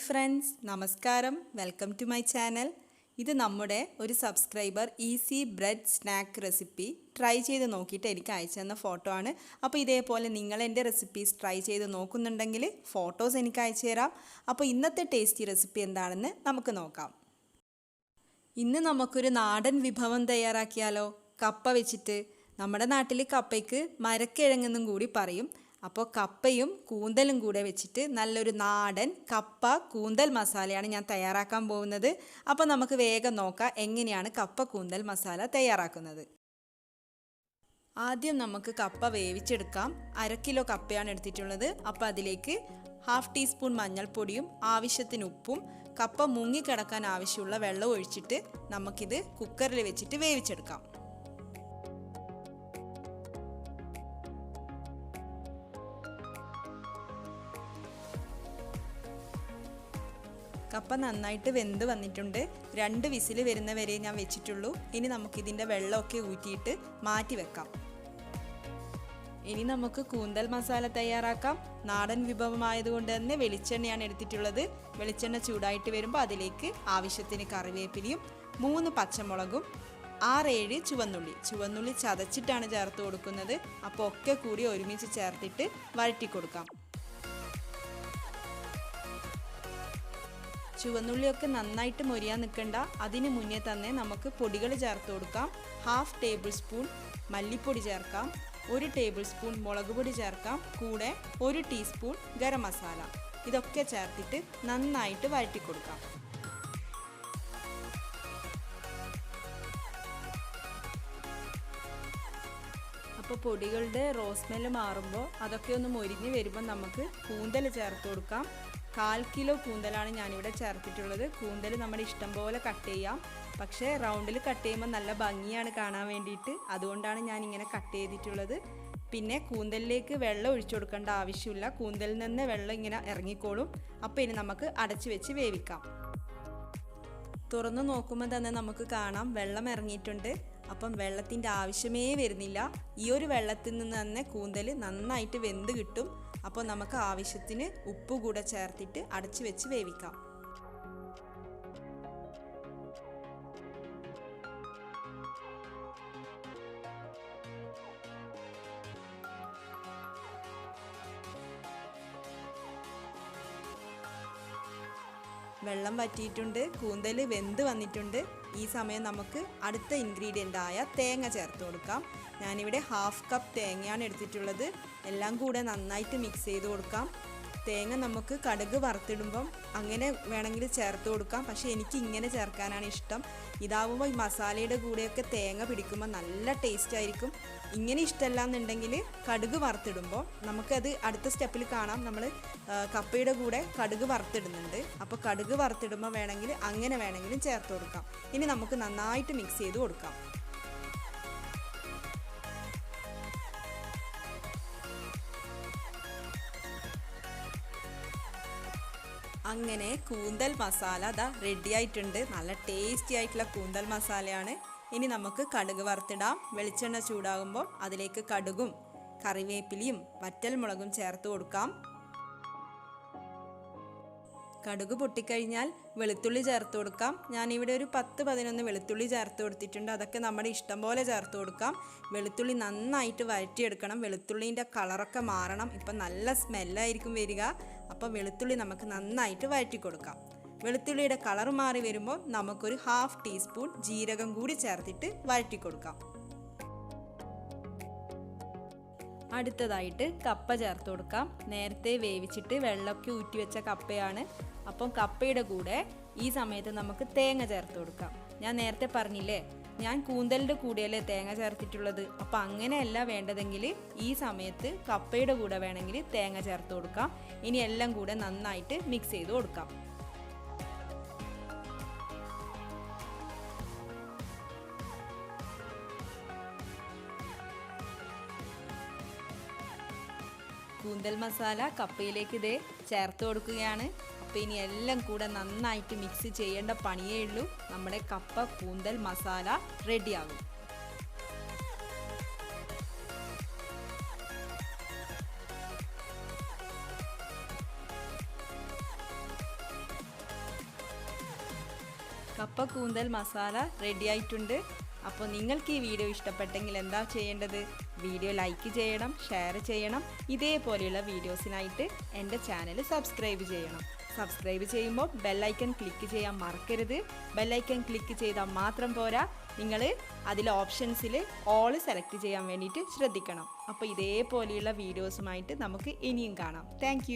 Friends, നമസ്കാരം. Welcome to my channel. ഇത് നമ്മുടെ ഒരു subscriber easy bread snack recipe try ചെയ്ത് നോക്കിയിട്ട് എനിക്ക് അയച്ചു തന്ന ഫോട്ടോ ആണ്. അപ്പോൾ ഇതേപോലെ നിങ്ങൾ എൻ്റെ റെസിപ്പീസ് ട്രൈ ചെയ്ത് നോക്കുന്നുണ്ടെങ്കിൽ ഫോട്ടോസ് എനിക്ക് അയച്ചു തരാം. അപ്പോൾ ഇന്നത്തെ ടേസ്റ്റി റെസിപ്പി എന്താണെന്ന് നമുക്ക് നോക്കാം. ഇന്ന് നമുക്കൊരു നാടൻ വിഭവം തയ്യാറാക്കിയാലോ? കപ്പ വെച്ചിട്ട്. നമ്മുടെ നാട്ടിൽ കപ്പയ്ക്ക് മരക്കിഴങ്ങെന്നും കൂടി പറയും. അപ്പോൾ കപ്പയും കൂന്തലും കൂടെ വെച്ചിട്ട് നല്ലൊരു നാടൻ കപ്പ കൂന്തൽ മസാലയാണ് ഞാൻ തയ്യാറാക്കാൻ പോകുന്നത്. അപ്പോൾ നമുക്ക് വേഗം നോക്കാം എങ്ങനെയാണ് കപ്പ കൂന്തൽ മസാല തയ്യാറാക്കുന്നത്. ആദ്യം നമുക്ക് കപ്പ വേവിച്ചെടുക്കാം. 1/2 കിലോ കപ്പയാണ് എടുത്തിട്ടുള്ളത്. അപ്പോൾ അതിലേക്ക് 1/2 ടീസ്പൂൺ മഞ്ഞൾപ്പൊടിയും ആവശ്യത്തിന് ഉപ്പും കപ്പ മുങ്ങിക്കിടക്കാൻ ആവശ്യമുള്ള വെള്ളം ഒഴിച്ചിട്ട് നമുക്കിത് കുക്കറിൽ വെച്ചിട്ട് വേവിച്ചെടുക്കാം. കപ്പ നന്നായിട്ട് വെന്ത് വന്നിട്ടുണ്ട്. 2 വിസിൽ വരുന്നവരെ ഞാൻ വെച്ചിട്ടുള്ളൂ. ഇനി നമുക്കിതിൻ്റെ വെള്ളമൊക്കെ ഊറ്റിയിട്ട് മാറ്റി വെക്കാം. ഇനി നമുക്ക് കൂന്തൽ മസാല തയ്യാറാക്കാം. നാടൻ വിഭവമായതുകൊണ്ട് തന്നെ വെളിച്ചെണ്ണയാണ് എടുത്തിട്ടുള്ളത്. വെളിച്ചെണ്ണ ചൂടായിട്ട് വരുമ്പോൾ അതിലേക്ക് ആവശ്യത്തിന് കറിവേപ്പിലയും 3 പച്ചമുളകും 6-7 ചുവന്നുള്ളി ചതച്ചിട്ടാണ് ചേർത്ത് കൊടുക്കുന്നത്. അപ്പോൾ ഒക്കെ കൂടി ഒരുമിച്ച് ചേർത്തിട്ട് വഴറ്റി കൊടുക്കാം. ചുവന്നുള്ളിയൊക്കെ നന്നായിട്ട് മൊരിയാൻ നിൽക്കണ്ട. അതിന് മുന്നേ തന്നെ നമുക്ക് പൊടികൾ ചേർത്ത് കൊടുക്കാം. 1/2 ടേബിൾ സ്പൂൺ മല്ലിപ്പൊടി ചേർക്കാം, 1 ടേബിൾ സ്പൂൺ മുളക് പൊടി ചേർക്കാം, കൂടെ 1 ടീസ്പൂൺ ഗരം മസാല. ഇതൊക്കെ ചേർത്തിട്ട് നന്നായിട്ട് വഴറ്റി കൊടുക്കാം. അപ്പോൾ പൊടികളുടെ റോസ്മെല്ല് മാറുമ്പോൾ അതൊക്കെ ഒന്ന് മൊരിഞ്ഞ് വരുമ്പോൾ നമുക്ക് കൂന്തൽ ചേർത്ത് കൊടുക്കാം. 1/4 കിലോ കൂന്തലാണ് ഞാനിവിടെ ചേർത്തിട്ടുള്ളത്. കൂന്തൽ നമ്മുടെ ഇഷ്ടം പോലെ കട്ട് ചെയ്യാം. പക്ഷേ റൗണ്ടിൽ കട്ട് ചെയ്യുമ്പോൾ നല്ല ഭംഗിയാണ് കാണാൻ വേണ്ടിയിട്ട്. അതുകൊണ്ടാണ് ഞാനിങ്ങനെ കട്ട് ചെയ്തിട്ടുള്ളത്. പിന്നെ കൂന്തലിലേക്ക് വെള്ളം ഒഴിച്ചു കൊടുക്കേണ്ട ആവശ്യമില്ല. കൂന്തലിൽ നിന്ന് വെള്ളം ഇങ്ങനെ ഇറങ്ങിക്കോളും. അപ്പോൾ ഇനി നമുക്ക് അടച്ചു വെച്ച് വേവിക്കാം. തുറന്നു നോക്കുമ്പോൾ തന്നെ നമുക്ക് കാണാം വെള്ളം ഇറങ്ങിയിട്ടുണ്ട്. അപ്പം വെള്ളത്തിൻ്റെ ആവശ്യമേ വരുന്നില്ല. ഈ ഒരു വെള്ളത്തിൽ നിന്ന് തന്നെ കൂന്തൽ നന്നായിട്ട് വെന്ത് കിട്ടും. അപ്പോൾ നമുക്ക് ആവശ്യത്തിന് ഉപ്പ് കൂടെ ചേർത്തിട്ട് അടച്ചു വെച്ച് വേവിക്കാം. വെള്ളം വറ്റിയിട്ടുണ്ട്, കൂന്തൽ വെന്ത് വന്നിട്ടുണ്ട്. ഈ സമയം നമുക്ക് അടുത്ത ഇൻഗ്രീഡിയൻ്റ് ആയ തേങ്ങ ചേർത്ത് കൊടുക്കാം. ഞാനിവിടെ 1/2 കപ്പ് തേങ്ങയാണ് എടുത്തിട്ടുള്ളത്. എല്ലാം കൂടെ നന്നായിട്ട് മിക്സ് ചെയ്ത് കൊടുക്കാം. തേങ്ങ നമുക്ക് കടുക് വറുത്തിടുമ്പം അങ്ങനെ വേണമെങ്കിൽ ചേർത്ത് കൊടുക്കാം. പക്ഷേ എനിക്ക് ഇങ്ങനെ ചേർക്കാനാണ് ഇഷ്ടം. ഇതാവുമ്പോൾ ഈ മസാലയുടെ കൂടെയൊക്കെ തേങ്ങ പിടിക്കുമ്പോൾ നല്ല ടേസ്റ്റ് ആയിരിക്കും. ഇങ്ങനെ ഇഷ്ടമല്ല എന്നുണ്ടെങ്കിൽ കടുക് വറുത്തിടുമ്പോൾ നമുക്കത് അടുത്ത സ്റ്റെപ്പിൽ കാണാം. നമ്മൾ കപ്പയുടെ കൂടെ കടുക് വറുത്തിടുന്നുണ്ട്. അപ്പോൾ കടുക് വറുത്തിടുമ്പോൾ വേണമെങ്കിൽ അങ്ങനെ വേണമെങ്കിലും ചേർത്ത് കൊടുക്കാം. ഇനി നമുക്ക് നന്നായിട്ട് മിക്സ് ചെയ്ത് കൊടുക്കാം. അങ്ങനെ കൂന്തൽ മസാല ദാ റെഡി ആയിട്ടുണ്ട്. നല്ല ടേസ്റ്റി ആയിട്ടുള്ള കൂന്തൽ മസാലയാണ്. ഇനി നമുക്ക് കടുക് വറുത്തിടാം. വെളിച്ചെണ്ണ ചൂടാകുമ്പോൾ അതിലേക്ക് കടുകും കറിവേപ്പിലയും വറ്റൽമുളകും ചേർത്ത് കൊടുക്കാം. കടുക് പൊട്ടിക്കഴിഞ്ഞാൽ വെളുത്തുള്ളി ചേർത്ത് കൊടുക്കാം. ഞാനിവിടെ ഒരു 10-11 വെളുത്തുള്ളി ചേർത്ത് കൊടുത്തിട്ടുണ്ട്. അതൊക്കെ നമ്മുടെ ഇഷ്ടം പോലെ ചേർത്ത് കൊടുക്കാം. വെളുത്തുള്ളി നന്നായിട്ട് വഴറ്റിയെടുക്കണം. വെളുത്തുള്ളീൻ്റെ കളറൊക്കെ മാറണം. ഇപ്പം നല്ല സ്മെല്ലായിരിക്കും വരിക. അപ്പോൾ വെളുത്തുള്ളി നമുക്ക് നന്നായിട്ട് വഴറ്റി കൊടുക്കാം. വെളുത്തുള്ളിയുടെ കളർ മാറി വരുമ്പോൾ നമുക്കൊരു 1/2 ടീസ്പൂൺ ജീരകം കൂടി ചേർത്തിട്ട് വഴറ്റി കൊടുക്കാം. അടുത്തതായിട്ട് കപ്പ ചേർത്ത് കൊടുക്കാം. നേരത്തെ വേവിച്ചിട്ട് വെള്ളമൊക്കെ ഊറ്റി വെച്ച കപ്പയാണ്. അപ്പം കപ്പയുടെ കൂടെ ഈ സമയത്ത് നമുക്ക് തേങ്ങ ചേർത്ത് കൊടുക്കാം. ഞാൻ നേരത്തെ പറഞ്ഞില്ലേ, ഞാൻ കൂന്തലിൻ്റെ കൂടെയല്ലേ തേങ്ങ ചേർത്തിട്ടുള്ളത്. അപ്പോൾ അങ്ങനെയല്ല വേണ്ടതെങ്കിൽ ഈ സമയത്ത് കപ്പയുടെ കൂടെ വേണമെങ്കിൽ തേങ്ങ ചേർത്ത് കൊടുക്കാം. ഇനി എല്ലാം കൂടെ നന്നായിട്ട് മിക്സ് ചെയ്ത് കൊടുക്കാം. കൂന്തൽ മസാല കപ്പയിലേക്ക് ഇതേ ചേർത്ത് കൊടുക്കുകയാണ്. അപ്പോൾ ഇനി എല്ലാം കൂടെ നന്നായിട്ട് മിക്സ് ചെയ്യേണ്ട പണിയേ ഉള്ളൂ. നമ്മുടെ കപ്പ കൂന്തൽ മസാല റെഡിയാകും. കപ്പ കൂന്തൽ മസാല റെഡി ആയിട്ടുണ്ട്. അപ്പോൾ നിങ്ങൾക്ക് ഈ വീഡിയോ ഇഷ്ടപ്പെട്ടെങ്കിൽ എന്താ ചെയ്യേണ്ടത്? വീഡിയോ ലൈക്ക് ചെയ്യണം, ഷെയർ ചെയ്യണം. ഇതേപോലെയുള്ള വീഡിയോസിനായിട്ട് എൻ്റെ ചാനൽ സബ്സ്ക്രൈബ് ചെയ്യണം. സബ്സ്ക്രൈബ് ചെയ്യുമ്പോൾ ബെല്ലൈക്കൺ ക്ലിക്ക് ചെയ്യാൻ മറക്കരുത്. ബെല്ലൈക്കൺ ക്ലിക്ക് ചെയ്താൽ മാത്രം പോരാ, നിങ്ങൾ അതിൽ ഓപ്ഷൻസിൽ ഓൾ സെലക്ട് ചെയ്യാൻ വേണ്ടിയിട്ട് ശ്രദ്ധിക്കണം. അപ്പോൾ ഇതേപോലെയുള്ള വീഡിയോസുമായിട്ട് നമുക്ക് ഇനിയും കാണാം. താങ്ക്